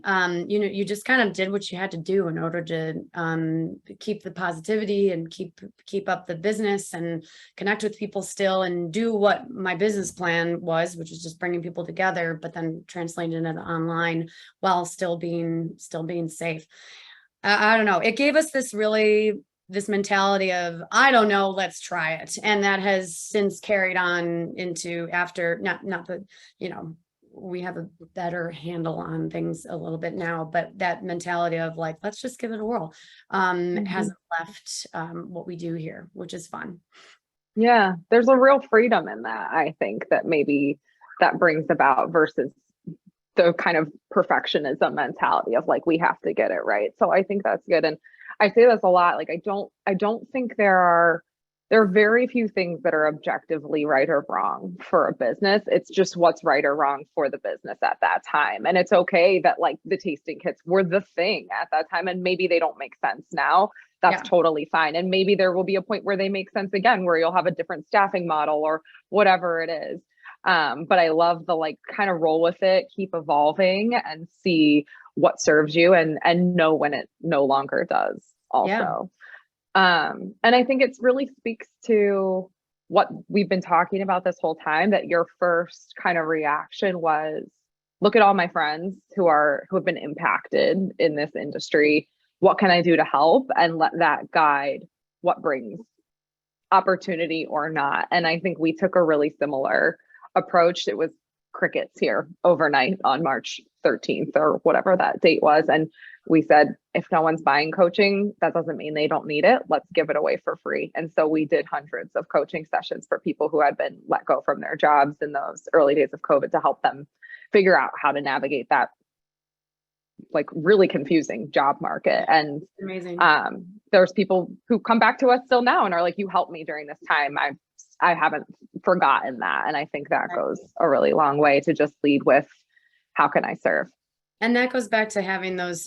[SPEAKER 2] you just kind of did what you had to do in order to keep the positivity and keep up the business and connect with people still, and do what my business plan was, which is just bringing people together, but then translating it online while still being safe. I don't know. It gave us this mentality of, I don't know, let's try it. And that has since carried on into after, not that, we have a better handle on things a little bit now, but that mentality of like, let's just give it a whirl, hasn't left what we do here, which is fun.
[SPEAKER 1] Yeah, there's a real freedom in that, I think, that maybe that brings about versus the kind of perfectionism mentality of like, we have to get it right. So I think that's good. And I say this a lot, like, I don't think there are very few things that are objectively right or wrong for a business. It's just what's right or wrong for the business at that time. And it's okay that like the tasting kits were the thing at that time, and maybe they don't make sense now. That's totally fine. And maybe there will be a point where they make sense again, where you'll have a different staffing model or whatever it is. But I love the like kind of roll with it, keep evolving and see what serves you, and know when it no longer does also. And I think it's really speaks to what we've been talking about this whole time, that your first kind of reaction was, look at all my friends who have been impacted in this industry. What can I do to help? And let that guide what brings opportunity or not. And I think we took a really similar approach. It was crickets here overnight on March 13th or whatever that date was. And we said, if no one's buying coaching, that doesn't mean they don't need it. Let's give it away for free. And so we did hundreds of coaching sessions for people who had been let go from their jobs in those early days of COVID to help them figure out how to navigate that like really confusing job market. And
[SPEAKER 2] amazing.
[SPEAKER 1] There's people who come back to us still now and are like, you helped me during this time. I haven't forgotten that. And I think that goes a really long way to just lead with, how can I serve?
[SPEAKER 2] And that goes back to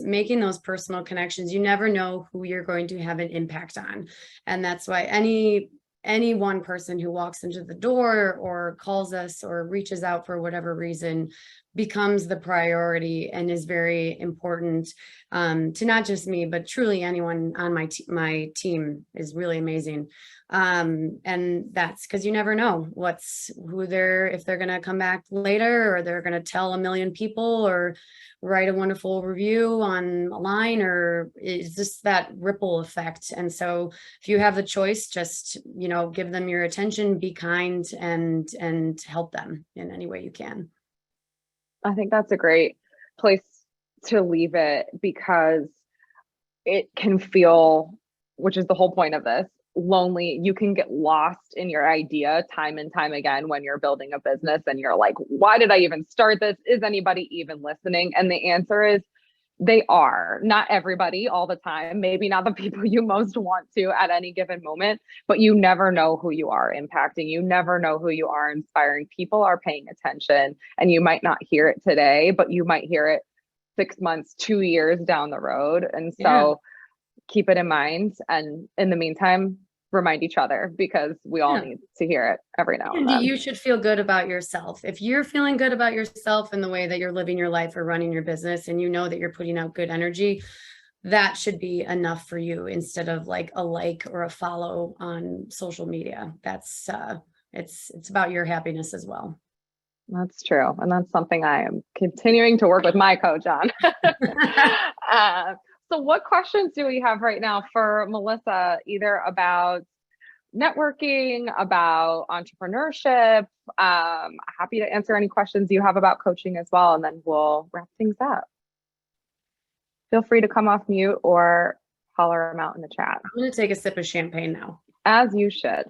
[SPEAKER 2] making those personal connections. You never know who you're going to have an impact on. And that's why any one person who walks into the door or calls us or reaches out for whatever reason becomes the priority, and is very important to not just me, but truly anyone on my team is really amazing. And that's because you never know if they're going to come back later, or they're going to tell a million people, or write a wonderful review online, or it's just that ripple effect. And so if you have the choice, just, give them your attention, be kind, and help them in any way you can.
[SPEAKER 1] I think that's a great place to leave it, because it can feel, which is the whole point of this, lonely. You can get lost in your idea time and time again when you're building a business and you're like, why did I even start this? Is anybody even listening? And the answer is, they are. Not everybody all the time, maybe not the people you most want to at any given moment, but you never know who you are impacting. You never know who you are inspiring. People are paying attention, and you might not hear it today, but you might hear it 6 months, 2 years down the road. And so keep it in mind. And in the meantime, remind each other, because we all need to hear it every now and then.
[SPEAKER 2] You should feel good about yourself. If you're feeling good about yourself and the way that you're living your life or running your business, and you know that you're putting out good energy, that should be enough for you, instead of like a like or a follow on social media. That's it's about your happiness as well.
[SPEAKER 1] That's true. And that's something I am continuing to work with my coach on. So what questions do we have right now for Melissa, either about networking, about entrepreneurship? Happy to answer any questions you have about coaching as well, and then we'll wrap things up. Feel free to come off mute or holler them out in the chat.
[SPEAKER 2] I'm going to take a sip of champagne now.
[SPEAKER 1] As you should.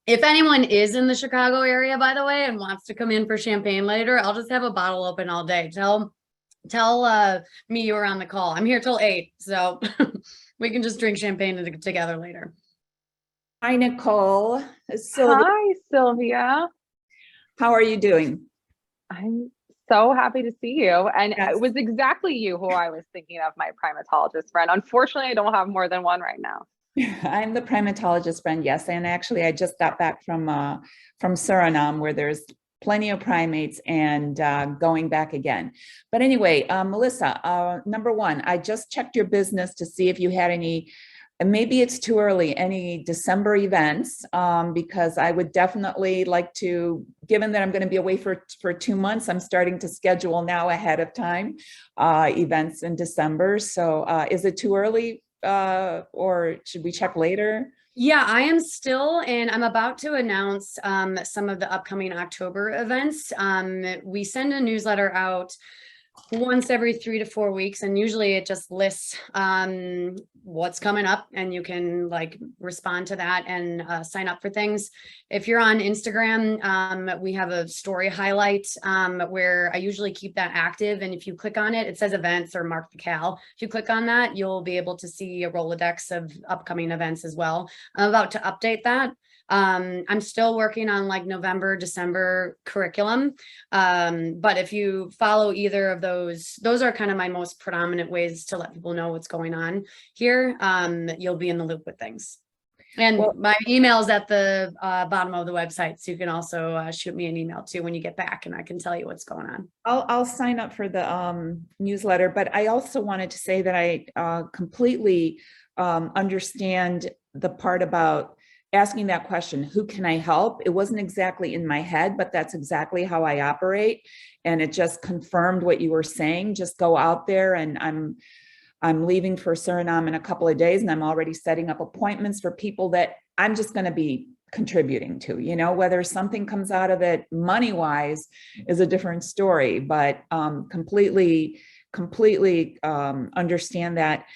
[SPEAKER 2] If anyone is in the Chicago area, by the way, and wants to come in for champagne later, I'll just have a bottle open all day. Tell me you were on the call. I'm here till 8, so we can just drink champagne together later.
[SPEAKER 3] Hi, Nicole.
[SPEAKER 1] Hi, Sylvia.
[SPEAKER 3] How are you doing?
[SPEAKER 1] I'm So happy to see you. And
[SPEAKER 3] Yes.
[SPEAKER 1] it was exactly you who I was thinking of, my primatologist friend. Unfortunately, I don't have more than one right now.
[SPEAKER 3] I'm the primatologist friend, yes. And actually, I just got back from Suriname, where there's plenty of primates, and going back again. But anyway, Melissa, number one, I just checked your business to see if you had any, and maybe it's too early, any December events, because I would definitely like to, given that I'm going to be away for 2 months, I'm starting to schedule now ahead of time events in December. So is it too early, or should we check later?
[SPEAKER 2] Yeah, I am still, and I'm about to announce some of the upcoming October events. We send a newsletter out once every 3 to 4 weeks, and usually it just lists what's coming up, and you can like respond to that and sign up for things. If you're on Instagram, we have a story highlight where I usually keep that active, and if you click on it, it says events or mark the cal. If you click on that, you'll be able to see a Rolodex of upcoming events as well. I'm about to update that. I'm still working on like November, December curriculum. But if you follow either of those are kind of my most predominant ways to let people know what's going on here. You'll be in the loop with things. And
[SPEAKER 3] Well,
[SPEAKER 2] my email is at the bottom of the website. So you can also shoot me an email too when you get back, and I can tell you what's going on.
[SPEAKER 3] I'll sign up for the newsletter, but I also wanted to say that I completely understand the part about asking that question, who can I help? It wasn't exactly in my head, but that's exactly how I operate. And it just confirmed what you were saying. Just go out there, and I'm leaving for Suriname in a couple of days, and I'm already setting up appointments for people that I'm just going to be contributing to, whether something comes out of it money wise is a different story, but completely understand that.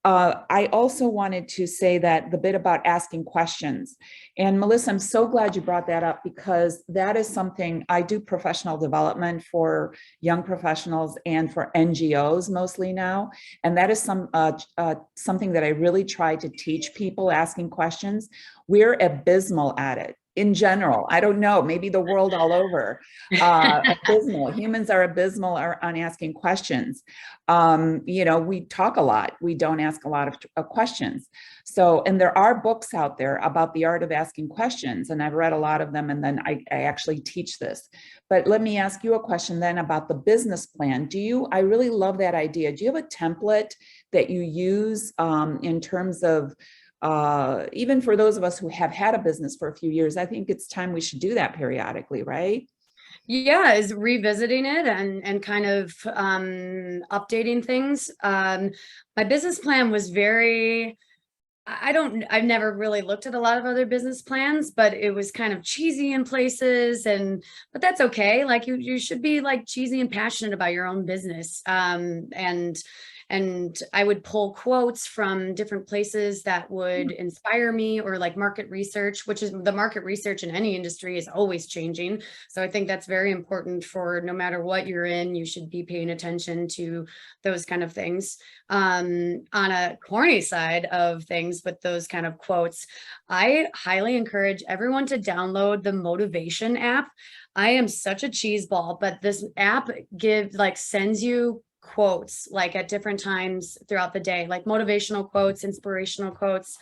[SPEAKER 3] I also wanted to say that the bit about asking questions, and Melissa, I'm so glad you brought that up, because that is something I do professional development for young professionals and for NGOs mostly now. And that is something that I really try to teach people, asking questions. We're abysmal at it. In general, I don't know, maybe the world all over, abysmal. Humans are abysmal on asking questions. We talk a lot. We don't ask a lot of questions. So, and there are books out there about the art of asking questions, and I've read a lot of them, and then I actually teach this. But let me ask you a question then about the business plan. I really love that idea. Do you have a template that you use in terms of, even for those of us who have had a business for a few years? I think it's time we should do that periodically, right?
[SPEAKER 2] Yeah, is revisiting it and kind of updating things. My business plan was I've never really looked at a lot of other business plans, but it was kind of cheesy in places, but that's okay. Like you should be like cheesy and passionate about your own business. And I would pull quotes from different places that would inspire me, or like market research, which is the market research in any industry is always changing. So I think that's very important for no matter what you're in, you should be paying attention to those kind of things. On a corny side of things with those kind of quotes, I highly encourage everyone to download the motivation app. I am such a cheese ball, but this app sends you quotes like at different times throughout the day, like motivational quotes, inspirational quotes.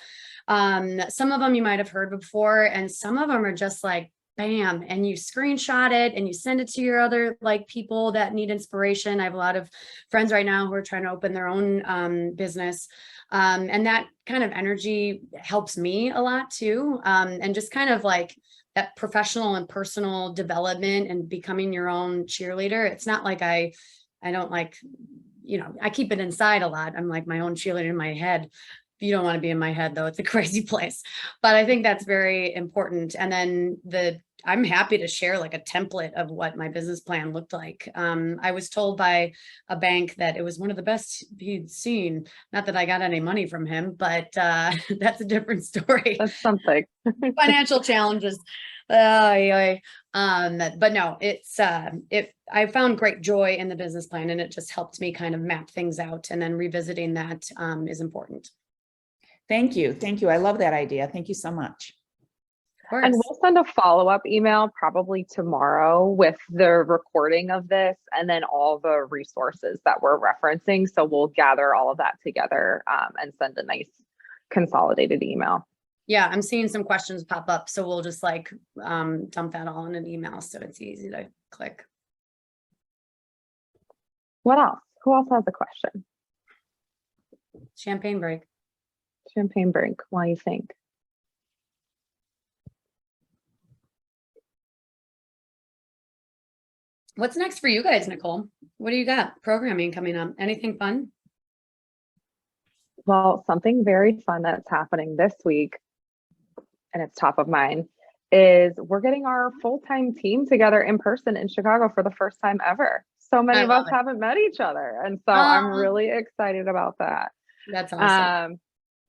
[SPEAKER 2] Some of them you might have heard before, and some of them are just like bam, and you screenshot it and you send it to your other like people that need inspiration. I have a lot of friends right now who are trying to open their own business, and that kind of energy helps me a lot too, and just kind of like that professional and personal development and becoming your own cheerleader. It's not like I don't like, I keep it inside a lot. I'm like my own cheerleader in my head. You don't want to be in my head though. It's a crazy place, but I think that's very important. And then I'm happy to share like a template of what my business plan looked like. I was told by a bank that it was one of the best he'd seen. Not that I got any money from him, but that's a different story.
[SPEAKER 1] That's something.
[SPEAKER 2] Financial challenges. But no, I found great joy in the business plan, and it just helped me kind of map things out, and then revisiting that is important.
[SPEAKER 3] Thank you. I love that idea. Thank you so much.
[SPEAKER 1] And we'll send a follow-up email probably tomorrow with the recording of this and then all the resources that we're referencing. So we'll gather all of that together and send a nice consolidated email.
[SPEAKER 2] Yeah, I'm seeing some questions pop up. So we'll just like dump that all in an email so it's easy to click.
[SPEAKER 1] What else? Who else has a question?
[SPEAKER 2] Champagne break.
[SPEAKER 1] Champagne break while you think.
[SPEAKER 2] What's next for you guys, Nicole? What do you got? Programming coming up? Anything fun?
[SPEAKER 1] Well, something very fun that's happening this week, and it's top of mind, is we're getting our full-time team together in person in Chicago for the first time ever. So many of us haven't met each other. And so I'm really excited about that.
[SPEAKER 2] That's awesome.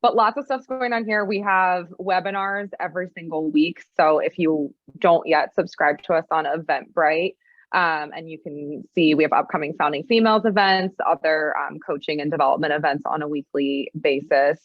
[SPEAKER 1] But lots of stuff's going on here. We have webinars every single week. So if you don't yet subscribe to us on Eventbrite, and you can see we have upcoming Founding Females events, other coaching and development events on a weekly basis.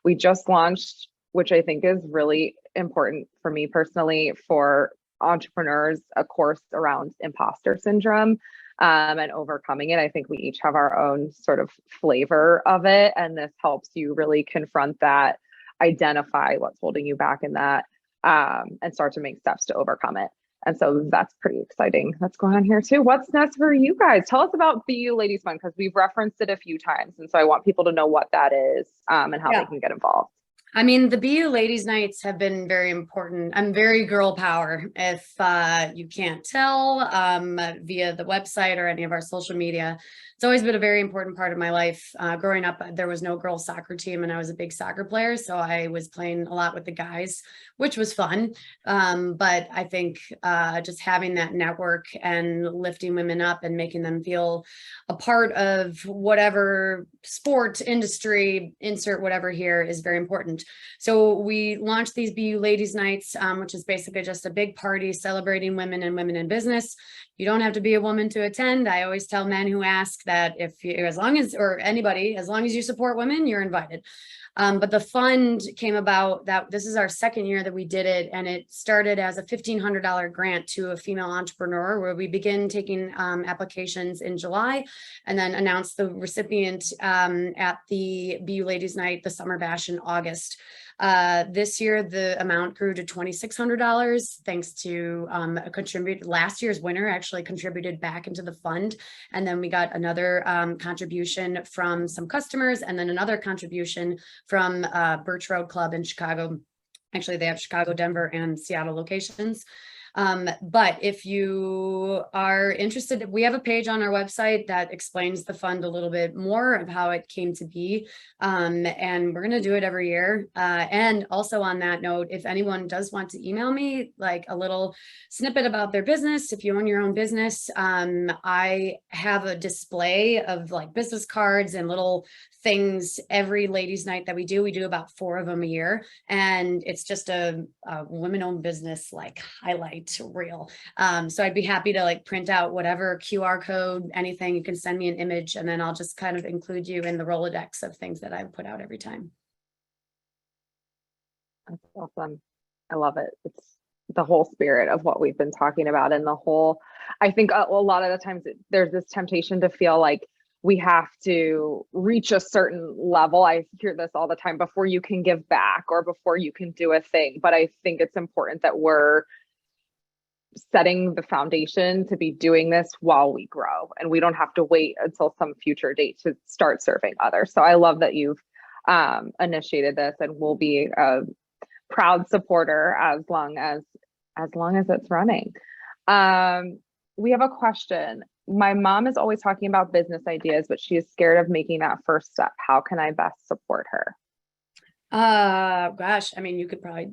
[SPEAKER 1] We just launched, which I think is really important for me personally, for entrepreneurs, a course around imposter syndrome and overcoming it. I think we each have our own sort of flavor of it. And this helps you really confront that, identify what's holding you back in that, and start to make steps to overcome it. And so that's pretty exciting. That's going on here too. What's next for you guys? Tell us about BU Ladies Fund, because we've referenced it a few times. And so I want people to know what that is and how they can get involved.
[SPEAKER 2] I mean, the BU Ladies Nights have been very important. I'm very girl power. If you can't tell via the website or any of our social media, it's always been a very important part of my life. Growing up, there was no girls soccer team and I was a big soccer player. So I was playing a lot with the guys, which was fun. But I think just having that network and lifting women up and making them feel a part of whatever sport, industry, insert whatever here, is very important. So we launched these BU Ladies Nights, which is basically just a big party celebrating women and women in business. You don't have to be a woman to attend. I always tell men who ask that if you, as long as you support women, you're invited. But the fund came about that this is our second year that we did it. And it started as a $1,500 grant to a female entrepreneur, where we begin taking applications in July and then announce the recipient at the BU Ladies Night, the Summer Bash in August. This year, the amount grew to $2,600 thanks to last year's winner actually contributed back into the fund. And then we got another contribution from some customers and then another contribution from Birch Road Club in Chicago. Actually, they have Chicago, Denver, and Seattle locations. But if you are interested, we have a page on our website that explains the fund a little bit more of how it came to be. And we're going to do it every year. And also on that note, if anyone does want to email me like a little snippet about their business, if you own your own business, I have a display of like business cards and little things every ladies night that we do about 4 of them a year. And it's just a women-owned business like highlight reel. So I'd be happy to like print out whatever QR code, anything. You can send me an image and then I'll just kind of include you in the Rolodex of things that I put out every time.
[SPEAKER 1] That's awesome. I love it. It's the whole spirit of what we've been talking about, and the whole, I think a lot of the times there's this temptation to feel like we have to reach a certain level. I hear this all the time, before you can give back or before you can do a thing. But I think it's important that we're setting the foundation to be doing this while we grow, and we don't have to wait until some future date to start serving others. So I love that you've initiated this, and we'll be a proud supporter as long as it's running. We have a question. My mom is always talking about business ideas, but she is scared of making that first step. How can I best support her?
[SPEAKER 2] Gosh, I mean, you could probably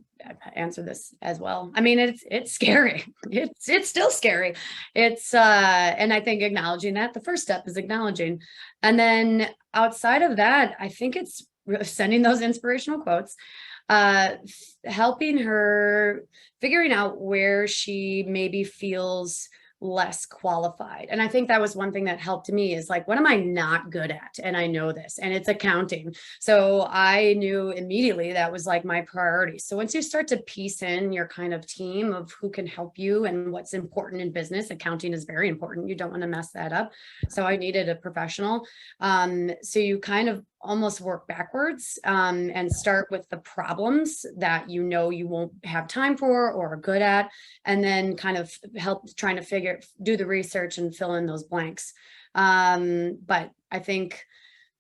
[SPEAKER 2] answer this as well. I mean, it's scary. It's still scary. And I think acknowledging that the first step is acknowledging. And then outside of that, I think it's sending those inspirational quotes, helping her figuring out where she maybe feels less qualified. And I think that was one thing that helped me is like, what am I not good at? And I know this, and it's accounting. So I knew immediately that was like my priority. So once you start to piece in your kind of team of who can help you and what's important in business, accounting is very important. You don't want to mess that up. So I needed a professional. So you kind of almost work backwards and start with the problems that you know you won't have time for or are good at, and then kind of help trying to do the research and fill in those blanks. But I think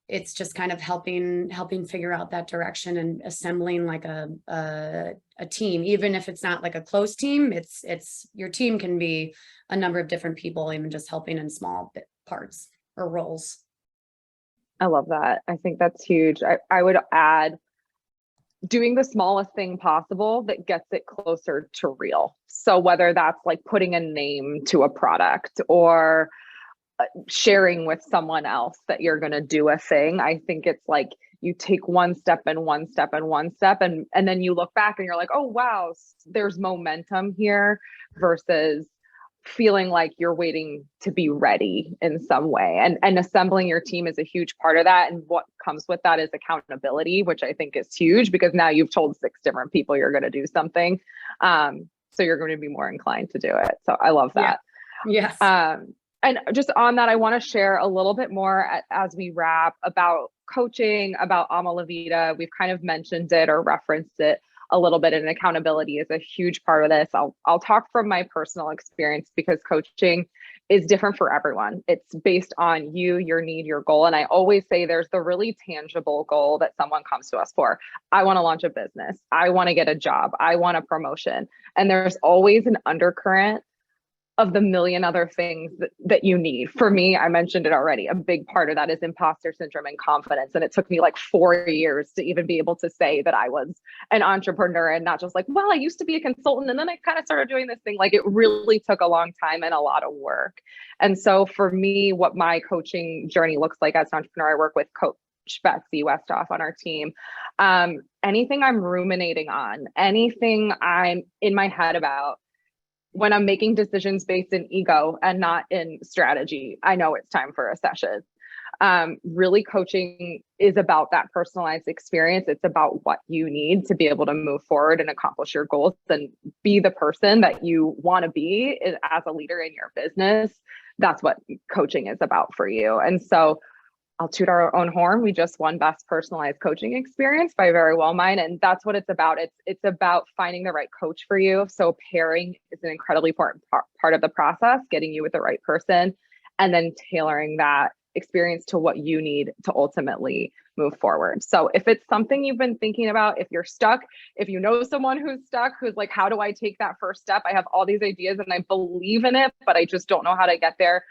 [SPEAKER 2] it's just kind of helping figure out that direction and assembling like a team, even if it's not like a close team. It's your team can be a number of different people, even just helping in small parts or roles.
[SPEAKER 1] I love that. I think that's huge. I would add doing the smallest thing possible that gets it closer to real. So whether that's like putting a name to a product or sharing with someone else that you're going to do a thing, I think it's like you take one step and one step and one step, and then you look back and you're like, oh, wow, there's momentum here, versus feeling like you're waiting to be ready in some way. And assembling your team is a huge part of that. And what comes with that is accountability, which I think is huge, because now you've told 6 different people you're going to do something. So you're going to be more inclined to do it. So I love that.
[SPEAKER 2] Yeah. Yes.
[SPEAKER 1] And just on that, I want to share a little bit more as we wrap about coaching, about Vida. We've kind of mentioned it or referenced it a little bit, and accountability is a huge part of this. I'll talk from my personal experience, because coaching is different for everyone. It's based on you, your need, your goal. And I always say there's the really tangible goal that someone comes to us for. I want to launch a business. I want to get a job. I want a promotion. And there's always an undercurrent of the million other things that you need. For me, I mentioned it already. A big part of that is imposter syndrome and confidence. And it took me like 4 years to even be able to say that I was an entrepreneur, and not just like, well, I used to be a consultant and then I kind of started doing this thing. Like, it really took a long time and a lot of work. And so for me, what my coaching journey looks like as an entrepreneur, I work with Coach Betsy Westhoff on our team. Anything I'm ruminating on, anything I'm in my head about, when I'm making decisions based in ego and not in strategy, I know it's time for a session. Really, coaching is about that personalized experience. It's about what you need to be able to move forward and accomplish your goals and be the person that you want to be as a leader in your business. That's what coaching is about for you. And so I'll toot our own horn. We just won Best Personalized Coaching Experience by Very Well Mind. And that's what it's about. It's about finding the right coach for you. So pairing is an incredibly important part of the process, getting you with the right person, and then tailoring that experience to what you need to ultimately move forward. So if it's something you've been thinking about, if you're stuck, if you know someone who's stuck, who's like, how do I take that first step? I have all these ideas and I believe in it, but I just don't know how to get there.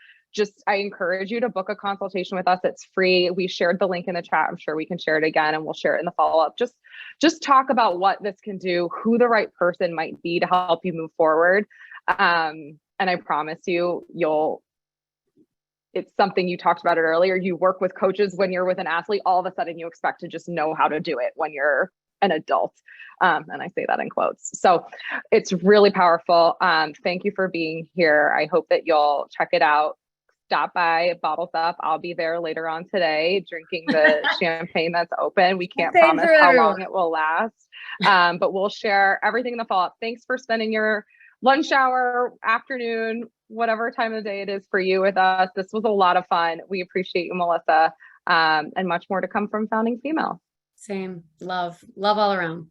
[SPEAKER 1] I encourage you to book a consultation with us. It's free. We shared the link in the chat. I'm sure we can share it again, and we'll share it in the follow-up. Just talk about what this can do, who the right person might be to help you move forward. And I promise you, it's something you talked about it earlier. You work with coaches when you're with an athlete, all of a sudden you expect to just know how to do it when you're an adult. And I say that in quotes. So it's really powerful. Thank you for being here. I hope that you'll check it out. Stop by Bottles Up. I'll be there later on today drinking the champagne that's open. We can't promise how long it will last, but we'll share everything in the follow-up. Thanks for spending your lunch hour, afternoon, whatever time of the day it is for you with us. This was a lot of fun. We appreciate you, Melissa, and much more to come from Founding Female.
[SPEAKER 2] Same. Love all around.